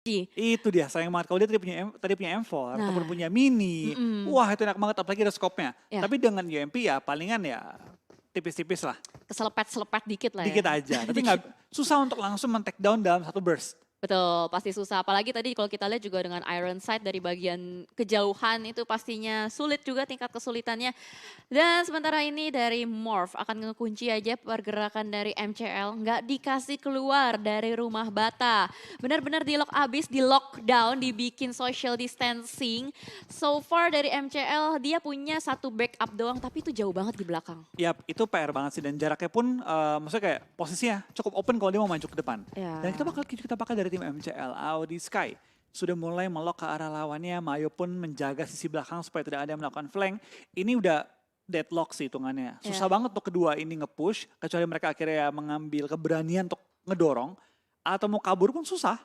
SG. Itu dia, sayang banget kalau dia tadi punya M4 ataupun Nah, punya Mini. Wah itu enak banget, apalagi ada scope-nya. ya Tapi dengan UMP ya palingan ya tipis-tipis lah. keselepet-selepet dikit lah ya. Dikit aja. Tapi nggak susah untuk langsung men-take down dalam satu burst. Betul, pasti susah. Apalagi tadi kalau kita lihat juga dengan Iron Sight dari bagian kejauhan itu pastinya sulit juga tingkat kesulitannya. Dan sementara ini dari Morph akan ngekunci aja pergerakan dari MCL. Nggak dikasih keluar dari rumah bata. Benar-benar di lock abis, di lockdown, dibikin social distancing. So far dari MCL dia punya satu backup doang tapi itu jauh banget di belakang. Yap, itu PR banget sih. Dan jaraknya pun maksudnya kayak posisinya cukup open kalau dia mau maju ke depan. Ya. Dan kita pakai dari tim MCL, Audi Sky. Sudah mulai melok ke arah lawannya, Mayo pun menjaga sisi belakang supaya tidak ada yang melakukan flank. Ini udah deadlock sih hitungannya. Susah banget untuk kedua ini nge-push, kecuali mereka akhirnya mengambil keberanian untuk ngedorong. Atau mau kabur pun susah.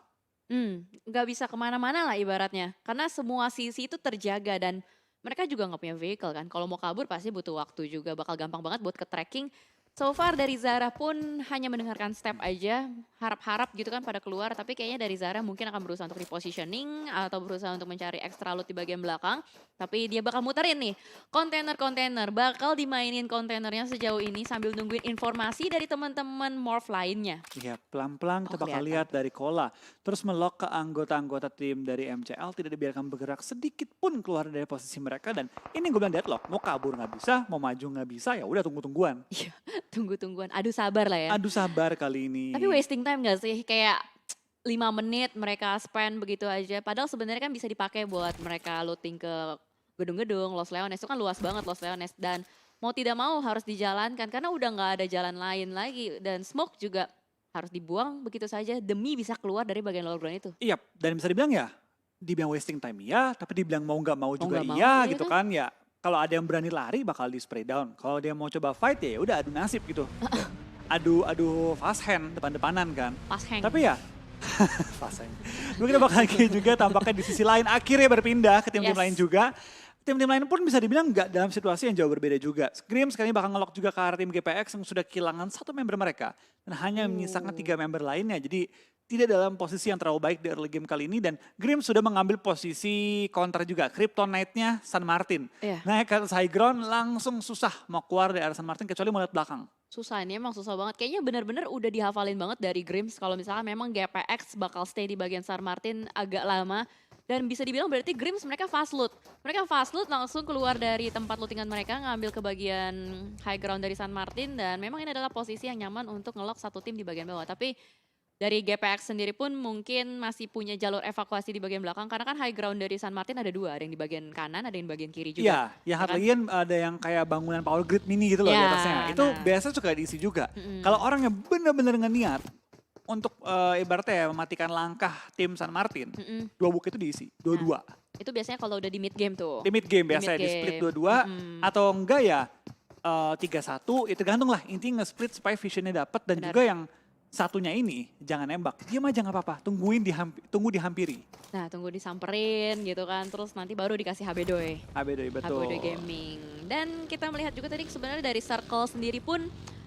Nggak bisa kemana-mana lah ibaratnya. Karena semua sisi itu terjaga dan mereka juga nggak punya vehicle kan. Kalau mau kabur pasti butuh waktu juga, bakal gampang banget buat ke tracking. So far dari Zara pun hanya mendengarkan step aja, harap-harap gitu kan pada keluar. Tapi kayaknya dari Zara mungkin akan berusaha untuk repositioning atau berusaha untuk mencari extra loot di bagian belakang. Tapi dia bakal muterin nih kontainer-kontainer, bakal dimainin kontainernya sejauh ini sambil nungguin informasi dari teman-teman Morph lainnya. Ya, pelan-pelan kita bakal Kelihatan. lihat dari Kola. Terus melok ke anggota-anggota tim dari MCL, tidak dibiarkan bergerak sedikit pun keluar dari posisi mereka. Dan ini gue bilang deadlock, mau kabur nggak bisa, mau maju nggak bisa, ya udah tunggu-tungguan. Iya, tunggu-tungguan. Aduh sabar lah ya. Aduh sabar kali ini. Tapi wasting time gak sih? Kayak 5 menit mereka spend begitu aja. Padahal sebenarnya kan bisa dipakai buat mereka looting ke gedung-gedung, Los Leones. Itu kan luas banget Los Leones. Dan mau tidak mau harus dijalankan karena udah gak ada jalan lain lagi. Dan smoke juga harus dibuang begitu saja demi bisa keluar dari bagian lower ground itu. Iya, dan bisa dibilang ya, dibilang wasting time iya, tapi dibilang mau nggak mau juga nggak mau, iya iya gitu kan. Ya kalau ada yang berani lari bakal di spray down. Kalau dia mau coba fight ya udah adu nasib gitu. Adu fast hand depan-depanan kan. Pas hang. Tapi ya fast hand. Mungkin kita bakal lagi juga tampaknya di sisi lain akhirnya berpindah ke tim-tim Yes. lain juga. Tim-tim lain pun bisa dibilang nggak dalam situasi yang jauh berbeda juga. Scream sekali bakal ngelok juga ke arah tim GPX yang sudah kehilangan satu member mereka. Dan hanya menyisakan 3 member lainnya. Jadi tidak dalam posisi yang terlalu baik di early game kali ini. Dan Grim sudah mengambil posisi counter juga. Kryptonite-nya San Martin. Iya. Naik ke atas high ground langsung susah mau keluar dari arah San Martin kecuali mau lihat belakang. Susah, ini emang susah banget. Kayaknya benar-benar udah dihafalin banget dari Grims. Kalau misalnya memang GPX bakal stay di bagian San Martin agak lama. Dan bisa dibilang berarti Grims mereka fast loot. Mereka fast loot langsung keluar dari tempat lootingan mereka. Ngambil ke bagian high ground dari San Martin. Dan memang ini adalah posisi yang nyaman untuk ngelock satu tim di bagian bawah. Tapi dari GPX sendiri pun mungkin masih punya jalur evakuasi di bagian belakang. Karena kan high ground dari San Martin ada 2. Ada yang di bagian kanan, ada yang di bagian kiri juga. Iya, yang kan? lain ada yang kayak bangunan power grid mini gitu loh di Ya, atasnya. Itu nah. biasa suka diisi juga. Kalau orang yang benar-benar ngeniat untuk ibaratnya ya mematikan langkah tim San Martin, 2 bukit itu diisi, 2-2. Itu biasanya kalau udah di mid game tuh. Di mid game Di biasanya mid di split game. 2-2 atau enggak ya 3-1, itu tergantung lah. Intinya nge-split supaya visionnya dapat dan Benar. juga yang satunya ini jangan nembak. Diam aja nggak apa-apa, tunggu dihampiri. Nah, tunggu disamperin gitu kan, terus nanti baru dikasih HB Doi. Abedoy betul. HB Doi Gaming. Dan kita melihat juga tadi sebenarnya dari circle sendiri pun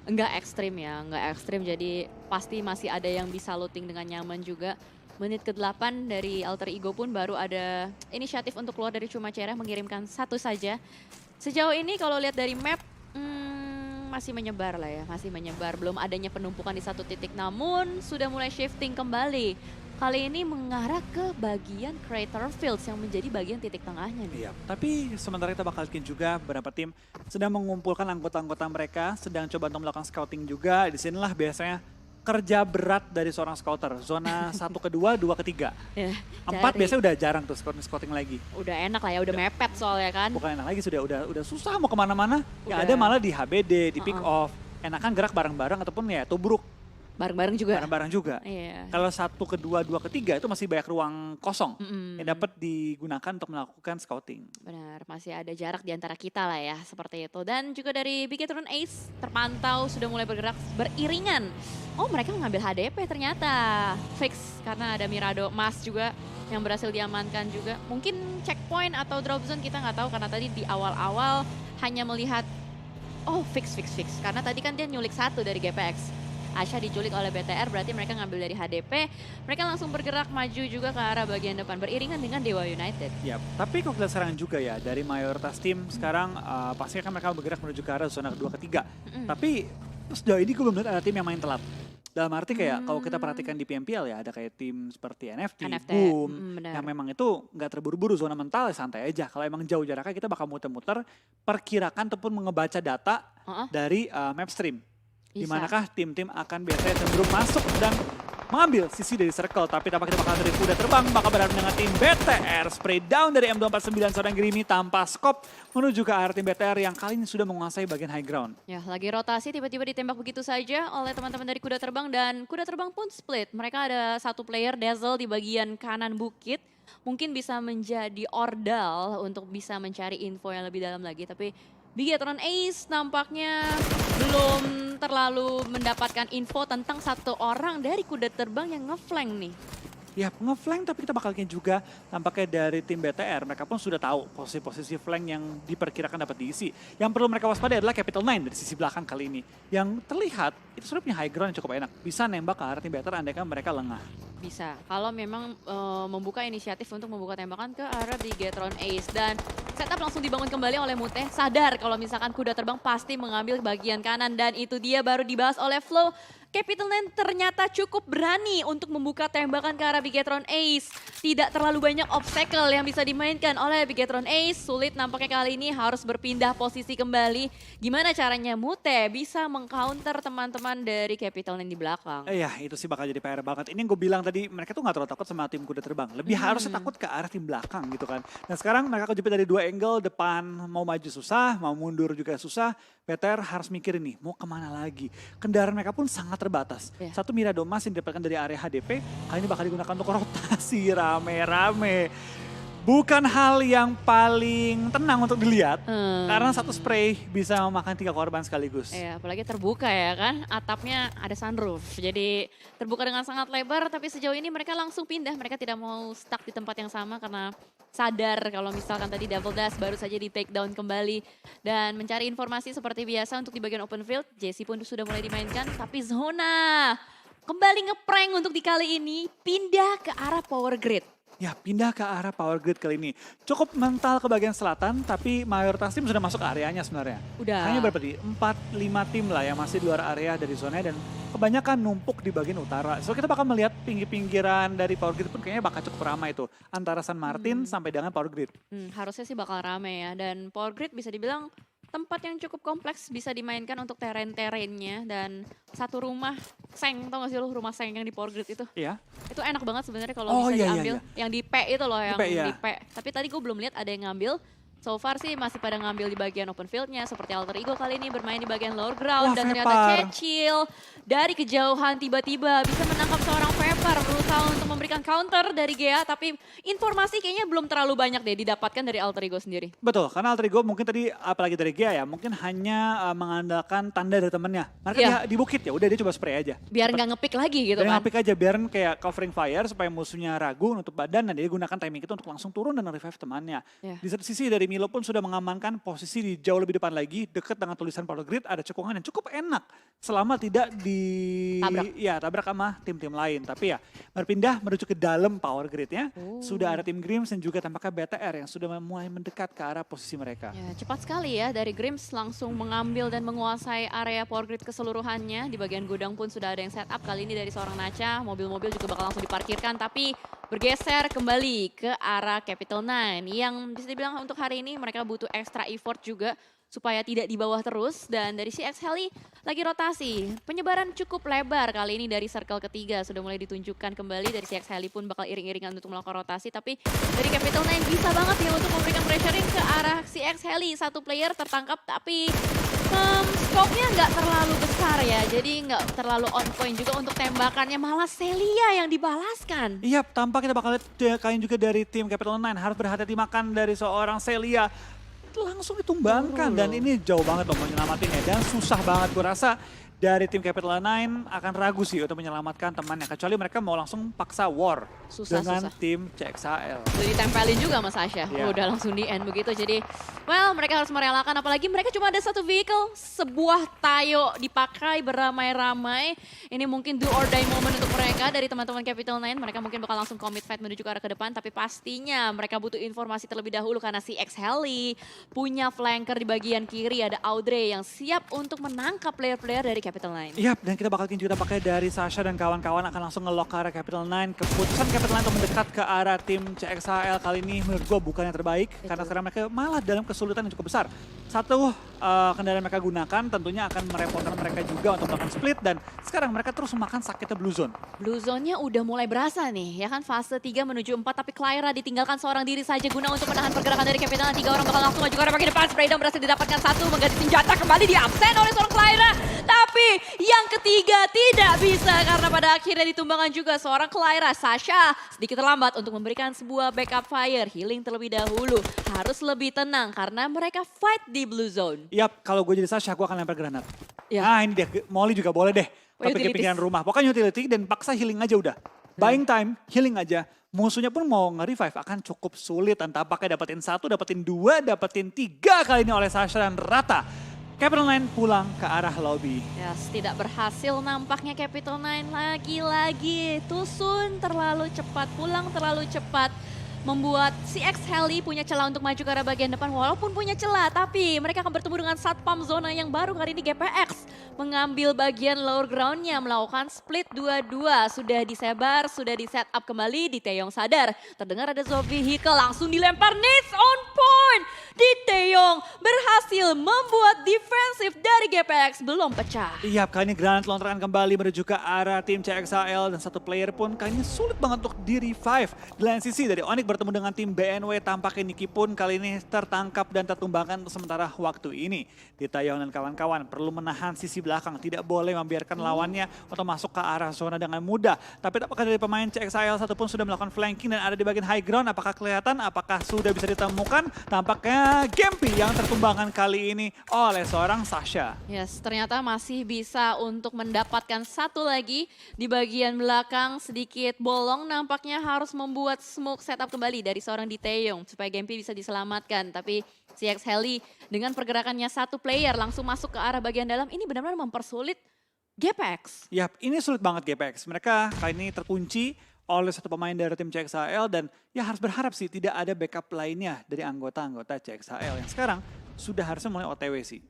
enggak ekstrim ya, enggak ekstrim. Jadi pasti masih ada yang bisa looting dengan nyaman juga. Menit ke-8 dari Alter Ego pun baru ada inisiatif untuk keluar dari Cuma Cerah mengirimkan satu saja. Sejauh ini kalau lihat dari map, masih menyebar lah ya, masih menyebar. Belum adanya penumpukan di satu titik, namun sudah mulai shifting kembali. Kali ini mengarah ke bagian Crater Fields yang menjadi bagian titik tengahnya nih. Iya, tapi sementara kita bakal lihat juga beberapa tim sedang mengumpulkan anggota-anggota mereka, sedang coba untuk melakukan scouting juga. Disinilah biasanya kerja berat dari seorang scouter. Zona 1 ke 2, 2 ke 3. Ya, 4 cari. biasanya udah jarang tuh scouting lagi. Udah enak lah ya, udah mepet soalnya kan. Bukan enak lagi, udah susah mau kemana-mana. Yang Udah. ada malah di HBD, di pick off. Enakan gerak bareng-bareng ataupun ya tubruk Bareng-bareng juga. bareng-bareng juga. Iya. Kalau 1 ke 2, 2 ke 3 itu masih banyak ruang kosong yang dapat digunakan untuk melakukan scouting. Benar, masih ada jarak di antara kita lah ya, seperti itu. Dan juga dari Bigetron Ace terpantau sudah mulai bergerak beriringan. Oh, mereka mengambil HDP ternyata. Fix, karena ada Mirado Mas juga yang berhasil diamankan juga. Mungkin checkpoint atau drop zone kita nggak tahu karena tadi di awal-awal hanya melihat, oh fix. Karena tadi kan dia nyulik 1 dari GPX. Asha diculik oleh BTR, berarti mereka ngambil dari HDP. Mereka langsung bergerak maju juga ke arah bagian depan, beriringan dengan Dewa United. Ya, tapi kalau kita serangan juga ya, dari mayoritas tim sekarang pasti kan mereka bergerak menuju ke arah zona kedua ketiga. Tapi sejauh ini gue belum lihat ada tim yang main telat. Dalam arti kayak kalau kita perhatikan di PMPL ya, ada kayak tim seperti NFT, Boom, benar. yang memang itu nggak terburu-buru, zona mental ya santai aja. Kalau emang jauh jaraknya kita bakal muter-muter, perkirakan ataupun mengebaca data dari map stream. Dimanakah tim-tim akan biasanya cenderung masuk dan mengambil sisi dari circle, tapi tanpa kita bakal dari kuda terbang, bakal berhadapan dengan tim BTR. Spray down dari M249 seorang Grimy tanpa scope menuju ke arah tim BTR yang kali ini sudah menguasai bagian high ground. Ya, lagi rotasi tiba-tiba ditembak begitu saja oleh teman-teman dari kuda terbang dan kuda terbang pun split. Mereka ada satu player Dazzle di bagian kanan bukit. Mungkin bisa menjadi ordal untuk bisa mencari info yang lebih dalam lagi, tapi Bigetron Ace nampaknya belum terlalu mendapatkan info tentang satu orang dari kuda terbang yang ngeflank nih. Ya, nge-flank tapi kita bakal lihat juga tampaknya dari tim BTR. Mereka pun sudah tahu posisi-posisi flank yang diperkirakan dapat diisi. Yang perlu mereka waspadai adalah Capital 9 dari sisi belakang kali ini. Yang terlihat itu sudah punya high ground yang cukup enak. Bisa nembak ke arah tim BTR andaikan mereka lengah. Bisa, kalau memang membuka inisiatif untuk membuka tembakan ke arah Bigetron Ace. Dan setup langsung dibangun kembali oleh Mute. Sadar kalau misalkan kuda terbang pasti mengambil bagian kanan. Dan itu dia baru dibahas oleh Flow. Capital 9 ternyata cukup berani untuk membuka tembakan ke arah Bigetron Ace. Tidak terlalu banyak obstacle yang bisa dimainkan oleh Bigetron Ace. Sulit nampaknya kali ini harus berpindah posisi kembali. Gimana caranya Mute bisa mengcounter teman-teman dari Capital 9 di belakang? Ya itu sih bakal jadi PR banget. Ini yang gue bilang tadi, mereka tuh gak terlalu takut sama tim kuda terbang. Lebih harusnya takut ke arah tim belakang gitu kan. Dan sekarang mereka kejepit dari dua angle, depan mau maju susah, mau mundur juga susah. BTR harus mikirin nih, mau kemana lagi. Kendaraan mereka pun sangat terbatas. Satu Miradomas yang didapatkan dari area HDP, kali ini bakal digunakan untuk rotasi rame-rame. Bukan hal yang paling tenang untuk dilihat, karena satu spray bisa memakan 3 korban sekaligus. Ya, apalagi terbuka ya kan, atapnya ada sunroof. Jadi terbuka dengan sangat lebar, tapi sejauh ini mereka langsung pindah. Mereka tidak mau stuck di tempat yang sama karena sadar kalau misalkan tadi Double Dash baru saja di take down kembali. Dan mencari informasi seperti biasa untuk di bagian open field, Jesse pun sudah mulai dimainkan. Tapi Zona kembali ngeprank untuk di kali ini, pindah ke arah power grid. Ya, pindah ke arah power grid kali ini. Cukup mental ke bagian selatan, tapi mayoritas tim sudah masuk ke areanya sebenarnya. Udah. Hanya berapa di 4-5 tim lah yang masih di luar area dari zona dan kebanyakan numpuk di bagian utara. So kita bakal melihat pinggir-pinggiran dari power grid pun kayaknya bakal cukup ramai itu. Antara San Martin sampai dengan power grid. Harusnya sih bakal rame ya. Dan power grid bisa dibilang tempat yang cukup kompleks, bisa dimainkan untuk teren-terennya. Dan satu rumah seng, tau gak sih lu rumah seng yang di power grid itu? Iya. Itu enak banget sebenarnya kalau bisa diambil. Yang di P itu loh, yang di P. Tapi tadi gue belum lihat ada yang ngambil. So far sih masih pada ngambil di bagian open fieldnya. Seperti Alter Ego kali ini bermain di bagian lower ground. Dan ternyata Kecil dari kejauhan tiba-tiba bisa menangkap seorang Vapor. Berusaha untuk memberikan counter dari Gea. Tapi informasi kayaknya belum terlalu banyak deh didapatkan dari Alter Ego sendiri. Betul, karena Alter Ego mungkin tadi apalagi dari Gea ya. Mungkin hanya mengandalkan tanda dari temennya. Mereka di bukit ya udah dia coba spray aja. Biar nggak nge-pick lagi gitu kan. Biar nge-pick aja, biar kayak covering fire supaya musuhnya ragu nutup badan. Dan dia gunakan timing itu untuk langsung turun dan revive temannya. Di satu sisi dari Milo pun sudah mengamankan posisi di jauh lebih depan lagi, dekat dengan tulisan power grid, ada cekungan yang cukup enak selama tidak tabrak sama tim-tim lain. Tapi ya berpindah menuju ke dalam power gridnya, sudah ada tim Grims dan juga tampaknya BTR yang sudah mulai mendekat ke arah posisi mereka. Ya, cepat sekali ya dari Grims langsung mengambil dan menguasai area power grid keseluruhannya. Di bagian gudang pun sudah ada yang setup, kali ini dari seorang Nacha, mobil-mobil juga bakal langsung diparkirkan, tapi bergeser kembali ke arah Capital 9 yang bisa dibilang untuk hari ini mereka butuh extra effort juga supaya tidak di bawah terus. Dan dari CX Heli lagi rotasi, penyebaran cukup lebar kali ini dari circle ketiga sudah mulai ditunjukkan kembali. Dari CX Heli pun bakal iring-iringan untuk melakukan rotasi, tapi dari Capital 9 bisa banget ya untuk memberikan pressuring ke arah CX Heli. Satu player tertangkap tapi scope-nya nggak terlalu besar ya, jadi nggak terlalu on point juga untuk tembakannya, malah Celia yang dibalaskan. Iya, tampak kita bakal lihat kalian juga dari tim Capital 9 harus berhati-hati makan dari seorang Celia. Langsung ditumbangkan dan ini jauh banget loh menyelamatinnya dan susah banget gue rasa dari tim Capital Nine akan ragu sih untuk menyelamatkan temannya. Kecuali mereka mau langsung paksa war dengan tim CXHL. Udah ditempelin juga sama Sasha, udah langsung di end begitu. Jadi, well mereka harus merelakan, apalagi mereka cuma ada satu vehicle. Sebuah Tayo dipakai beramai-ramai. Ini mungkin do or die moment untuk mereka dari teman-teman Capital Nine. Mereka mungkin bakal langsung commit fight menuju ke arah ke depan. Tapi pastinya mereka butuh informasi terlebih dahulu karena si X-Heli punya flanker di bagian kiri. Ada Audrey yang siap untuk menangkap player-player dari Capital Nine. Iya, dan kita bakal juga pakai dari Sasha dan kawan-kawan akan langsung nge-lock ke arah Capital Nine. Keputusan Capital Nine untuk mendekat ke arah tim CXHL kali ini menurut gue bukan yang terbaik. Karena sekarang mereka malah dalam kesulitan yang cukup besar. Satu, kendaraan mereka gunakan tentunya akan merepotkan mereka juga untuk melakukan split. Dan sekarang mereka terus memakan sakitnya Blue Zone. Blue Zone-nya udah mulai berasa nih, ya kan fase 3 menuju 4. Tapi Clyra ditinggalkan seorang diri saja guna untuk menahan pergerakan dari Capital Nine. 3 orang bakal langsung maju ke arah bagian depan. Spraydown berhasil didapatkan satu, mengganti senjata kembali di absen oleh seorang Clyra. Tapi yang ketiga tidak bisa karena pada akhirnya ditumbangkan juga seorang Clyra. Sasha sedikit terlambat untuk memberikan sebuah backup fire. Healing terlebih dahulu. Harus lebih tenang karena mereka fight di Blue Zone. Yap, kalau gue jadi Sasha gue akan lempar granat. Ya. Nah ini dia, Molly juga boleh deh. Tapi kepikiran rumah. Pokoknya utility dan paksa healing aja udah. Buying time, healing aja. Musuhnya pun mau nge-revive akan cukup sulit. Entah pakai dapetin 1, dapetin 2, dapetin 3 kali ini oleh Sasha dan rata. Capital Nine pulang ke arah lobby. Yes, tidak berhasil nampaknya Capital Nine lagi-lagi. Tusun terlalu cepat, pulang terlalu cepat. Membuat si X-Heli punya celah untuk maju ke arah bagian depan. Walaupun punya celah, tapi mereka akan bertemu dengan satpam zona yang baru kali ini GPX. Mengambil bagian lower groundnya, melakukan split 2-2. Sudah disebar, sudah di set up kembali, di Taeyong sadar. Terdengar ada Zov vehicle, langsung dilempar nades on point. Di Taeyong berhasil membuat defensif dari GPX belum pecah. Iya, kali ini granat lontaran kembali menuju ke arah tim CXHL. Dan satu player pun kali ini sulit banget untuk di-revive. Di lain sisi dari Onyx bertemu dengan tim BNW, tampaknya Niki pun kali ini tertangkap dan tertumbangkan untuk sementara waktu ini. Di Taeyong dan kawan-kawan perlu menahan sisi belakang, tidak boleh membiarkan lawannya untuk masuk ke arah zona dengan mudah. Tapi apakah dari pemain CXHL satu pun sudah melakukan flanking dan ada di bagian high ground? Apakah kelihatan? Apakah sudah bisa ditemukan? Tampaknya Gempi yang tertumbangkan kali ini oleh seorang Sasha. Yes, ternyata masih bisa untuk mendapatkan satu lagi di bagian belakang, sedikit bolong. Nampaknya harus membuat smoke setup kembali dari seorang Di Taeyong supaya Gempi bisa diselamatkan. Tapi si X-Heli dengan pergerakannya satu player langsung masuk ke arah bagian dalam, ini benar-benar mempersulit GPX. Yap, ini sulit banget GPX. Mereka kali ini terkunci oleh satu pemain dari tim CXHL dan ya harus berharap sih tidak ada backup lainnya dari anggota-anggota CXHL yang sekarang sudah harusnya mulai OTW sih.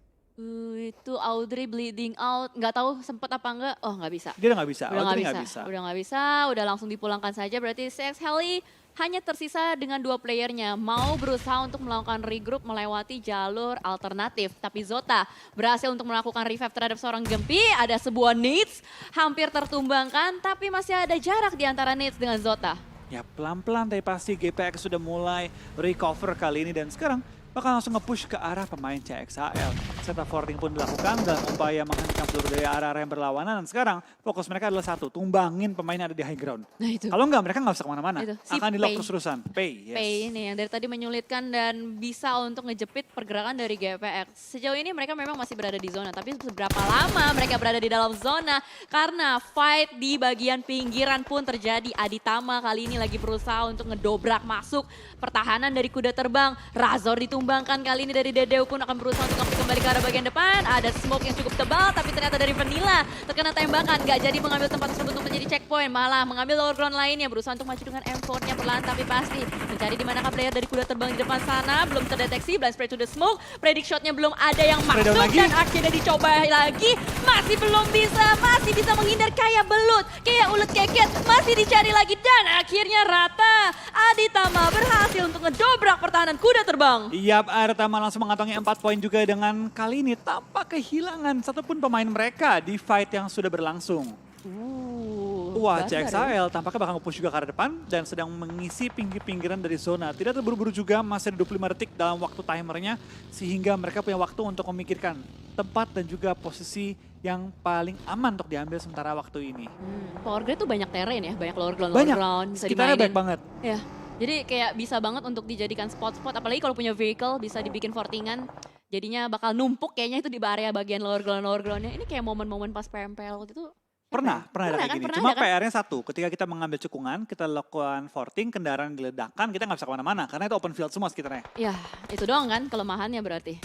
Itu Audrey bleeding out, nggak tahu sempet apa enggak, oh nggak bisa. Dia udah nggak bisa, Udah Audrey nggak bisa, udah nggak bisa, udah langsung dipulangkan saja. Berarti si X-Heli hanya tersisa dengan 2 playernya. Mau berusaha untuk melakukan regroup melewati jalur alternatif. Tapi Zota berhasil untuk melakukan revive terhadap seorang Gempi. Ada sebuah nades hampir tertumbangkan, tapi masih ada jarak di antara nades dengan Zota. Ya pelan-pelan tapi pasti GPX sudah mulai recover kali ini dan sekarang bakal langsung nge-push ke arah pemain CXHL. Setup forwarding pun dilakukan dalam upaya menghentikan peluru dari arah-arah yang berlawanan. Dan sekarang fokus mereka adalah satu, tumbangin pemain yang ada di high ground. Nah itu. Kalau enggak mereka nggak bisa kemana-mana. Si akan di-lock Pei. terus-terusan. Pei, yes. Pei ini yang dari tadi menyulitkan dan bisa untuk ngejepit pergerakan dari GPX. Sejauh ini mereka memang masih berada di zona. Tapi seberapa lama mereka berada di dalam zona? Karena fight di bagian pinggiran pun terjadi. Aditama kali ini lagi berusaha untuk ngedobrak masuk. Pertahanan dari kuda terbang. Razor ditumbangkan kali ini dari Dedeu pun akan berusaha untuk kembali ke arah bagian depan. Ada smoke yang cukup tebal tapi ternyata dari Vanilla terkena tembakan. Gak jadi mengambil tempat tersebut untuk menjadi checkpoint. Malah mengambil lower ground lainnya. Berusaha untuk maju dengan M4-nya perlahan tapi pasti. Mencari di manakah player dari kuda terbang di depan sana. Belum terdeteksi. Blind spray to the smoke. Predict shot-nya belum ada yang masuk. Dan akhirnya dicoba lagi. Masih belum bisa. Masih bisa menghindar kayak belut. Kayak ulet keket. Masih dicari lagi. Dan akhirnya rata. Aditama berhasil untuk ngedobrak pertahanan kuda terbang. Yap, Aditama langsung mengantongi 4 poin juga dengan kali ini tanpa kehilangan satupun pemain mereka di fight yang sudah berlangsung. Wah, CXHL tampaknya bakal nge-push juga ke arah depan dan sedang mengisi pinggir-pinggiran dari zona. Tidak terburu-buru juga, masih ada 25 detik dalam waktu timernya. Sehingga mereka punya waktu untuk memikirkan tempat dan juga posisi yang paling aman untuk diambil sementara waktu ini. Power Grid tuh banyak terrain ya, banyak lower ground, banyak. Bisa Sekitarnya dimainin. banyak banget. Ya, jadi kayak bisa banget untuk dijadikan spot-spot. Apalagi kalau punya vehicle bisa dibikin fortingan. jadinya bakal numpuk kayaknya itu di area bagian lower ground-nya. Ini kayak momen-momen pas PMPL waktu itu. Pernah ada kayak kan? gini. Pernah Cuma ada kan? PR-nya satu, ketika kita mengambil cekungan, kita lakukan forting, kendaraan diledakkan, kita nggak bisa kemana-mana. Karena itu open field semua sekitarnya. Ya, itu doang kan kelemahannya berarti.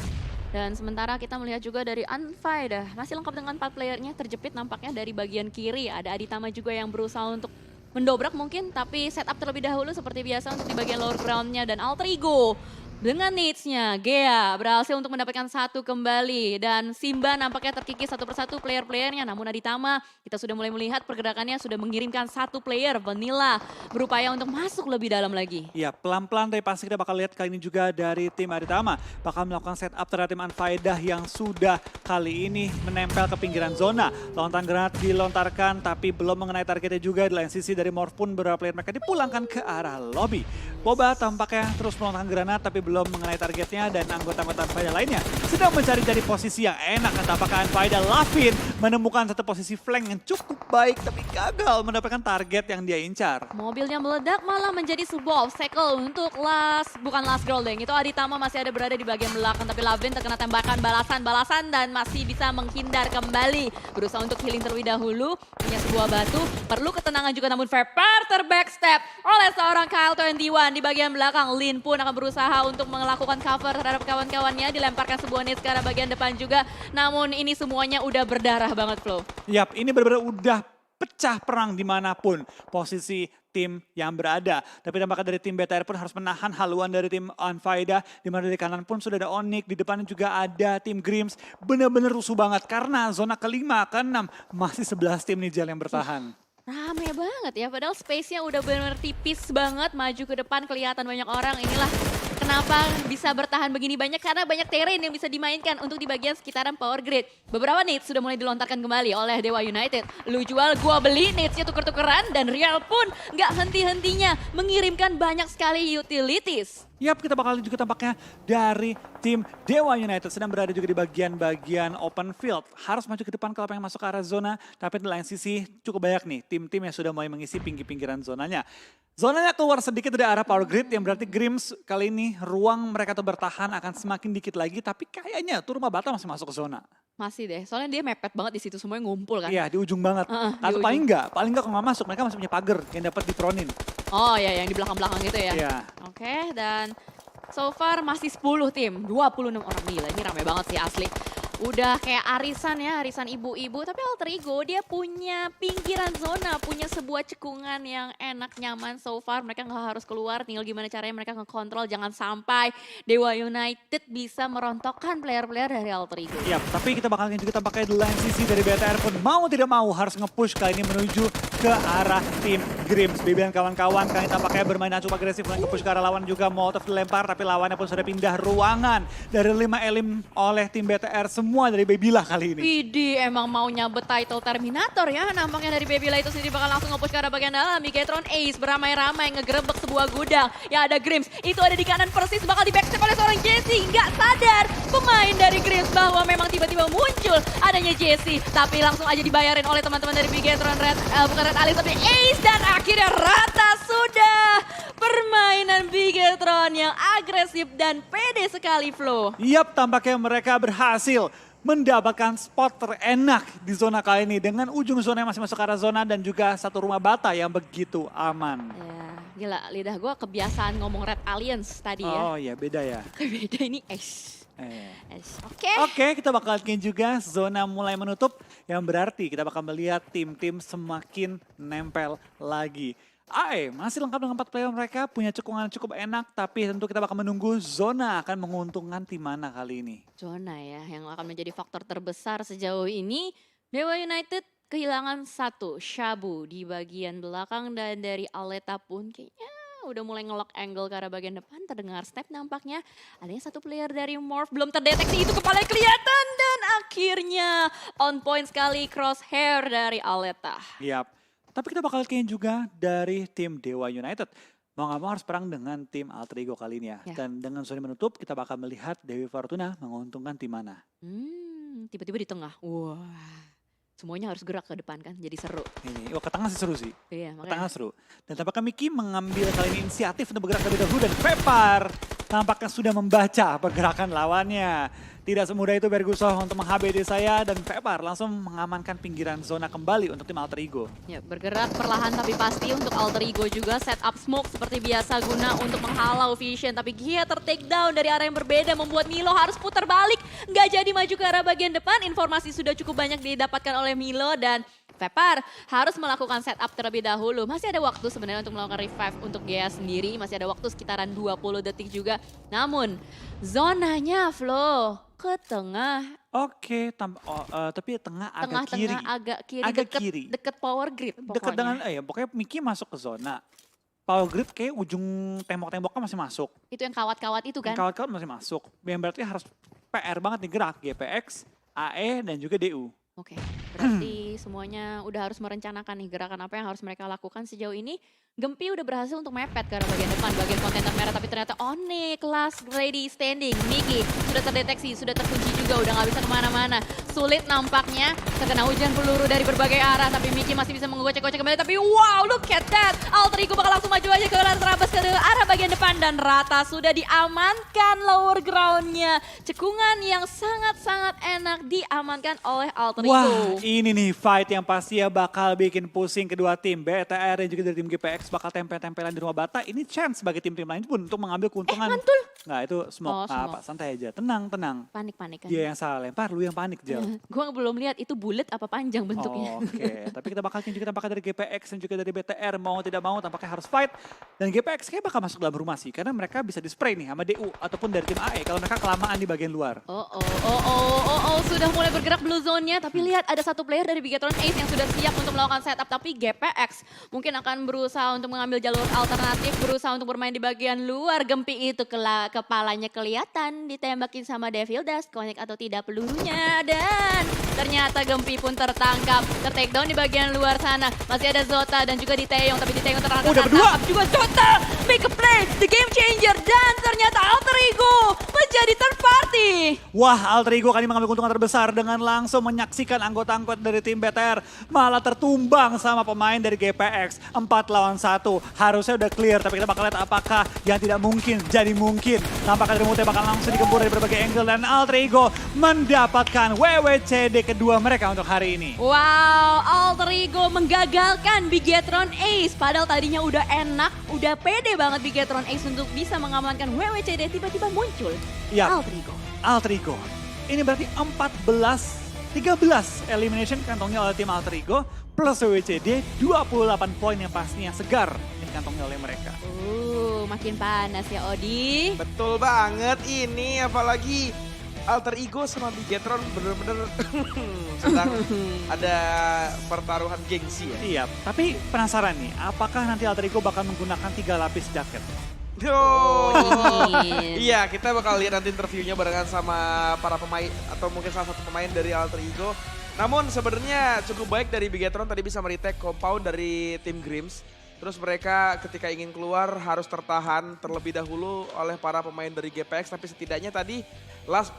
Dan sementara kita melihat juga dari Unfied, masih lengkap dengan 4 playernya, terjepit nampaknya dari bagian kiri. Ada Aditama juga yang berusaha untuk mendobrak mungkin, tapi setup terlebih dahulu seperti biasa untuk di bagian lower ground-nya. Dan Alter Ego dengan needs-nya, Gea berhasil untuk mendapatkan satu kembali. Dan Simba nampaknya terkikis satu persatu player-playernya. Namun Aditama, kita sudah mulai melihat pergerakannya sudah mengirimkan satu player, Vanilla, berupaya untuk masuk lebih dalam lagi. Ya, pelan-pelan tapi pasti kita bakal lihat kali ini juga dari tim Aditama. Bakal melakukan setup terhadap tim Unfaedah yang sudah kali ini menempel ke pinggiran zona. Lontaran granat dilontarkan tapi belum mengenai targetnya juga. Di lain sisi dari Morph pun beberapa player mereka dipulangkan ke arah lobby. Boba tampaknya terus melontarkan granat tapi belum mengenai targetnya, dan anggota-anggota Unfaedah lainnya sedang mencari posisi yang enak. Dan tampaknya Unfaedah Lavin menemukan satu posisi flank yang cukup baik tapi gagal mendapatkan target yang dia incar. Mobilnya meledak malah menjadi sebuah obstacle untuk bukan last Grolding. Itu Aditama masih ada berada di bagian belakang, tapi Lavin terkena tembakan balasan-balasan dan masih bisa menghindar kembali. Berusaha untuk healing terlebih dahulu, punya sebuah batu, perlu ketenangan juga, namun Vapor terbackstep oleh seorang Kyle21 di bagian belakang. Lin pun akan berusaha untuk melakukan cover terhadap kawan-kawannya, dilemparkan sebuah nades ke arah bagian depan juga. Namun ini semuanya udah berdarah banget, Flo. Yap, ini benar-benar udah pecah perang dimanapun posisi tim yang berada. Tapi tampaknya dari tim BTR pun harus menahan haluan dari tim Unfaedah. Di mana dari kanan pun sudah ada Onyx, di depan juga ada tim Grims. Benar-benar rusuh banget karena zona kelima, keenam masih 11 tim Nijal yang bertahan. Rame banget ya, padahal space-nya udah benar-benar tipis banget, maju ke depan kelihatan banyak orang. Inilah kenapa bisa bertahan begini banyak, karena banyak terrain yang bisa dimainkan untuk di bagian sekitaran power grid. Beberapa nades sudah mulai dilontarkan kembali oleh Dewa United. Lu jual, gua beli, nadesnya tuker-tukeran, dan Real pun nggak henti-hentinya mengirimkan banyak sekali utilities. Yap, kita bakal juga tampaknya dari tim Dewa United sedang berada juga di bagian-bagian open field. Harus maju ke depan kalau pengen masuk ke arah zona, tapi di lain sisi cukup banyak nih tim-tim yang sudah mulai mengisi pinggir-pinggiran zonanya. Zonanya keluar sedikit dari arah power grid, yang berarti Grims kali ini ruang mereka tuh bertahan akan semakin dikit lagi, tapi kayaknya tuh rumah bata masih masuk ke zona. Masih deh, soalnya dia mepet banget di situ, semuanya ngumpul kan. Iya, di ujung banget. Di Atau ujung. paling enggak kalau nggak masuk, mereka masih punya pagar yang dapat dipronin. Oh ya, yang di belakang-belakang gitu ya. Iya. Oke, dan so far masih 10 tim, 26 orang. Gila, ini rame banget sih asli. Udah kayak arisan ya, arisan ibu-ibu. Tapi Alter Ego dia punya pinggiran zona, punya sebuah cekungan yang enak, nyaman so far. Mereka nggak harus keluar, tinggal gimana caranya mereka ngekontrol. Jangan sampai Dewa United bisa merontokkan player-player dari Alter Ego. Iya, tapi kita bakal juga tampaknya di lain sisi dari BTR pun mau tidak mau harus nge-push kali ini menuju ke arah tim Grims. Baby dan kawan-kawan kali ini tampaknya bermain cukup agresif, nge-push ke arah lawan juga. Molotov dilempar, tapi lawannya pun sudah pindah ruangan. Dari 5 elim oleh tim BTR, semua dari Babylah kali ini. Widih, emang mau nyabet title Terminator ya. Nampaknya dari Babylah itu sendiri bakal langsung nge-push ke arah bagian dalam. Bigetron Ace beramai-ramai ngegerebek sebuah gudang. Ya ada Grims, itu ada di kanan persis, bakal di backstep oleh seorang Jesse. Nggak sadar pemain dari Grims bahwa memang tiba-tiba muncul adanya Jesse. Tapi langsung aja dibayarin oleh teman-teman dari Bigetron bukan Red Alice tapi Ace. Dan akhirnya rata sudah permainan Bigetron yang agresif dan pede sekali, Flo. Yap, tampaknya mereka berhasil mendapatkan spot terenak di zona kali ini dengan ujung zona yang masih masuk ke arah zona dan juga satu rumah bata yang begitu aman. Ya, gila lidah gue kebiasaan ngomong Red Alliance tadi ya. Oh ya, beda ya. Beda ini Ace. Oke. Oke, kita bakal lihat juga zona mulai menutup, yang berarti kita bakal melihat tim-tim semakin nempel lagi. AE masih lengkap dengan 4 player mereka, punya cekungan cukup enak, tapi tentu kita bakal menunggu zona akan menguntungkan tim mana kali ini. Zona ya yang akan menjadi faktor terbesar sejauh ini. Dewa United kehilangan satu, Shabu di bagian belakang, dan dari Aleta pun kayaknya udah mulai ngelock angle ke arah bagian depan. Terdengar step nampaknya. Adanya satu player dari Morph belum terdeteksi, itu kepala kelihatan, dan akhirnya on point sekali crosshair dari Aleta. Yap. Tapi kita bakal lihat juga dari tim Dewa United. Mau nggak mau harus perang dengan tim Alter Ego kali ini ya. Ya. Dan dengan zona menutup kita bakal melihat Dewi Fortuna menguntungkan tim mana. Tiba-tiba di tengah. Wah. Semuanya harus gerak ke depan kan, jadi seru. Ini, ke tengah sih seru sih. Iya, Ke makanya. tengah seru. Dan tampaknya Miki mengambil kali ini inisiatif untuk bergerak lebih dahulu, dan Vapor tampaknya sudah membaca pergerakan lawannya. Tidak semudah itu Bergusov untuk meng-HBD saya dan Vepar langsung mengamankan pinggiran zona kembali untuk tim Alter Ego. Ya, bergerak perlahan tapi pasti untuk Alter Ego juga setup smoke seperti biasa guna untuk menghalau Vision. Tapi Gia ter-take down dari arah yang berbeda membuat Milo harus putar balik. Nggak jadi maju ke arah bagian depan. Informasi sudah cukup banyak didapatkan oleh Milo dan Vepar harus melakukan setup terlebih dahulu. Masih ada waktu sebenarnya untuk melakukan revive untuk Gia sendiri. Masih ada waktu sekitaran 20 detik juga. Namun zonanya Flo ke tengah. Oke, tapi tengah agak kiri. Tengah-tengah agak kiri. Agak kiri. Deket power grid Dekat dengan, pokoknya Miki masuk ke zona. Power grid kayak ujung tembok-temboknya masih masuk. Itu yang kawat-kawat itu kan? Kawat-kawat masih masuk. Yang berarti harus PR banget nih gerak. GPX, AE, dan juga DU. Oke, berarti semuanya udah harus merencanakan nih gerakan apa yang harus mereka lakukan sejauh ini. Gempi udah berhasil untuk mepet ke arah bagian depan, bagian kontainer merah, tapi ternyata Onyx last ready standing. Miki sudah terdeteksi, sudah terkunci juga, udah nggak bisa kemana-mana. Sulit nampaknya, terkena hujan peluru dari berbagai arah, tapi Miki masih bisa menggocek-gocek kembali. Tapi wow, look at that! Alter Ego bakal langsung maju aja ke arah terabas ke arah bagian depan, dan rata sudah diamankan lower groundnya. Cekungan yang sangat-sangat enak diamankan oleh Alter Ego. Wah, ini nih fight yang pasti ya bakal bikin pusing kedua tim. BTR dan juga dari tim GPX bakal tempel-tempelan di rumah Bata. Ini chance bagi tim-tim lain pun untuk mengambil keuntungan. Mantul. Nggak, itu smoke. Oh, smoke. Pak, santai aja. Tenang, tenang. Panik-panik kan. Dia yang salah lempar, lu yang panik, Jel. Gue belum lihat itu bulat apa panjang bentuknya. Oh, Oke, tapi kita bakal juga tampaknya dari GPX dan juga dari BTR. Mau tidak mau tampaknya harus fight. Dan GPX kayak bakal masuk dalam rumah sih. Karena mereka bisa di-spray nih sama DU ataupun dari tim AE. Kalau mereka kelamaan di bagian luar. Sudah mulai bergerak blue zone-nya. Tapi lihat ada satu player dari Bigetron Ace yang sudah siap untuk melakukan setup. Tapi GPX mungkin akan berusaha untuk mengambil jalur alternatif. Berusaha untuk bermain di bagian luar. Gempi itu kepalanya kelihatan ditembakin sama Devil Dust. Connect atau tidak pelurunya. Dan ternyata Gempi pun tertangkap. Ter-take down di bagian luar sana. Masih ada Zota dan juga Diteyong. Tapi Diteyong Udah berdua. juga Zota. Make a play. The game changer. Dan ternyata Alter Ego menjadi third party. Wah, Alter Ego kali mengambil keuntungan terbesar dengan langsung menyaksikan anggota-anggota dari tim BTR malah tertumbang sama pemain dari GPX. 4 lawan 1. Harusnya udah clear, tapi kita bakal lihat apakah yang tidak mungkin jadi mungkin. Nampaknya dari Mute bakal langsung digempur dari berbagai angle dan Alter Ego mendapatkan WWCD kedua mereka untuk hari ini. Wow, Alter Ego menggagalkan Bigetron Ace. Padahal tadinya udah enak, udah pede banget Bigetron Ace untuk bisa mengamankan WWCD. Tiba-tiba muncul Iya, Alter Ego. Alter Ego. Ini berarti 13 elimination kantongnya oleh tim Alter Ego plus WWCD 28 poin yang pastinya segar yang dikantongnya oleh mereka. Makin panas ya Odi. Betul banget ini, apalagi Alter Ego sama Bigetron bener-bener sedang ada pertaruhan gengsi ya. Iya, tapi penasaran nih, apakah nanti Alter Ego bakal menggunakan 3 lapis jaket? Iya, kita bakal lihat nanti interviewnya barengan sama para pemain atau mungkin salah satu pemain dari Alter Ego. Namun sebenarnya cukup baik dari Bigetron tadi bisa meretake compound dari tim Grims. Terus mereka ketika ingin keluar harus tertahan terlebih dahulu oleh para pemain dari GPX. Tapi setidaknya tadi last